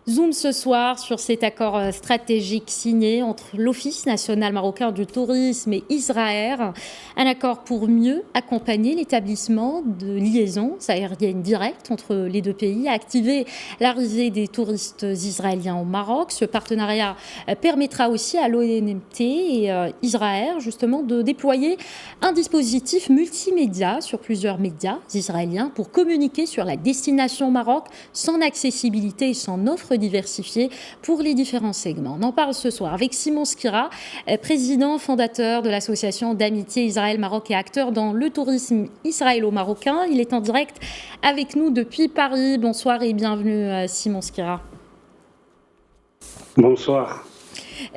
Zoom ce soir sur cet accord stratégique signé entre l'Office national marocain du tourisme et Israël. Un accord pour mieux accompagner l'établissement de liaisons aériennes directes entre les deux pays, activer l'arrivée des touristes israéliens au Maroc. Ce partenariat permettra aussi à l'ONMT et Israël justement de déployer un dispositif multimédia sur plusieurs médias israéliens pour communiquer sur la destination Maroc sans accessibilité et sans offre diversifiée pour les différents segments. On en parle ce soir avec Simon Skira, président fondateur de l'association d'amitié Israël-Maroc et acteur dans le tourisme israélo-marocain. Il est en direct avec nous depuis Paris. Bonsoir et bienvenue Simon Skira. Bonsoir.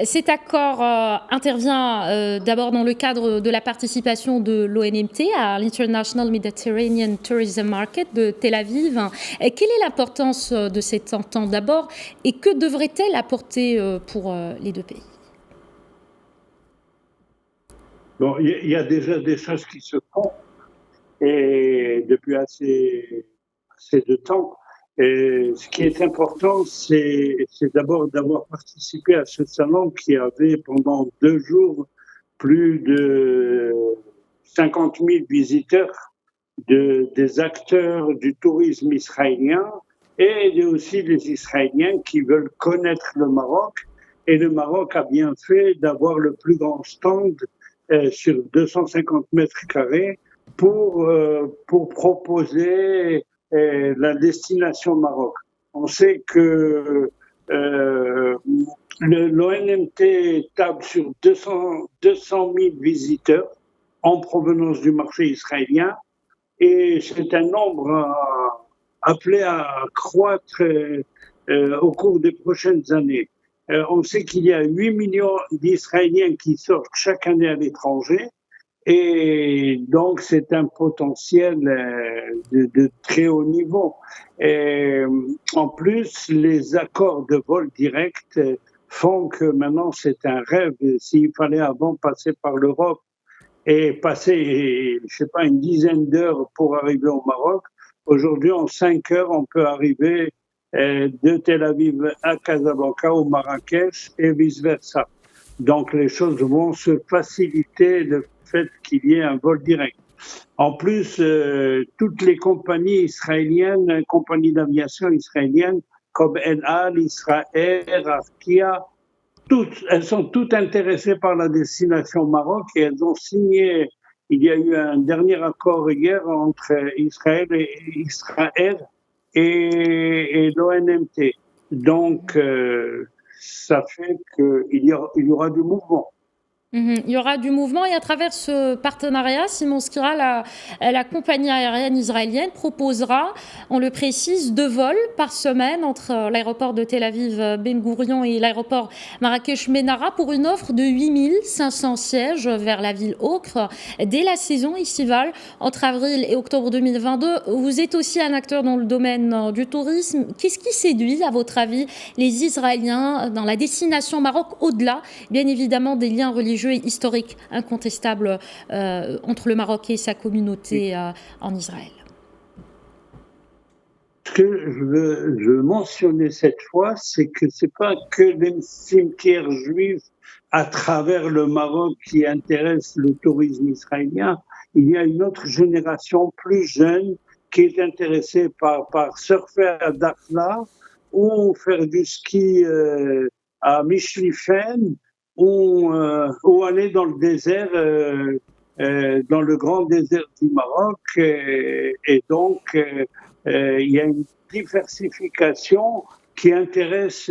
Cet accord intervient d'abord dans le cadre de la participation de l'ONMT à l'International Mediterranean Tourism Market de Tel Aviv. Quelle est l'importance de cette entente d'abord et que devrait-elle apporter pour les deux pays? Bon, il y a déjà des choses qui se font et depuis assez de temps. Et ce qui est important, c'est d'abord d'avoir participé à ce salon qui avait pendant 2 jours plus de 50 000 visiteurs, des acteurs du tourisme israélien et aussi des Israéliens qui veulent connaître le Maroc. Et le Maroc a bien fait d'avoir le plus grand stand sur 250 mètres carrés pour proposer la destination Maroc. On sait que l'ONMT table sur 200 000 visiteurs en provenance du marché israélien et c'est un nombre appelé à croître au cours des prochaines années. On sait qu'il y a 8 millions d'Israéliens qui sortent chaque année à l'étranger et donc c'est un potentiel de très haut niveau. Et en plus, les accords de vol direct font que maintenant c'est un rêve. S'il fallait avant passer par l'Europe et passer, je sais pas, une dizaine d'heures pour arriver au Maroc, aujourd'hui en 5 heures on peut arriver de Tel Aviv à Casablanca ou Marrakech et vice-versa. Donc les choses vont se faciliter le fait qu'il y ait un vol direct. En plus, toutes les compagnies israéliennes, compagnies d'aviation israéliennes comme El Al, Israël, Arkia, elles sont toutes intéressées par la destination Maroc et elles ont signé. Il y a eu un dernier accord hier entre Israël et l'ONMT. Donc, ça fait qu'il y aura du mouvement. Il y aura du mouvement et à travers ce partenariat, Simon Skira, la compagnie aérienne israélienne proposera, on le précise, 2 vols par semaine entre l'aéroport de Tel Aviv Ben Gourion et l'aéroport Marrakech Menara pour une offre de 8 500 sièges vers la ville Ocre dès la saison estivale entre avril et octobre 2022. Vous êtes aussi un acteur dans le domaine du tourisme. Qu'est-ce qui séduit, à votre avis, les Israéliens dans la destination Maroc, au-delà, bien évidemment, des liens religieux et historique incontestable entre le Maroc et sa communauté en Israël? Ce que je veux mentionner cette fois, c'est que c'est pas que les cimetières juifs à travers le Maroc qui intéressent le tourisme israélien. Il y a une autre génération plus jeune qui est intéressée par surfer à Dakhla ou faire du ski à Mishlifen ou aller dans le désert, dans le grand désert du Maroc. Et donc, il y a une diversification qui intéresse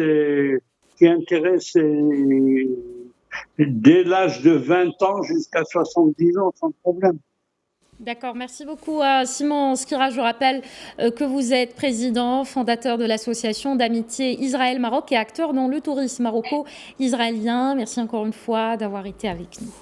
dès l'âge de 20 ans jusqu'à 70 ans sans problème. D'accord, merci beaucoup Simon Skira. Je rappelle que vous êtes président, fondateur de l'association d'amitié Israël-Maroc et acteur dans le tourisme maroco-israélien. Merci encore une fois d'avoir été avec nous.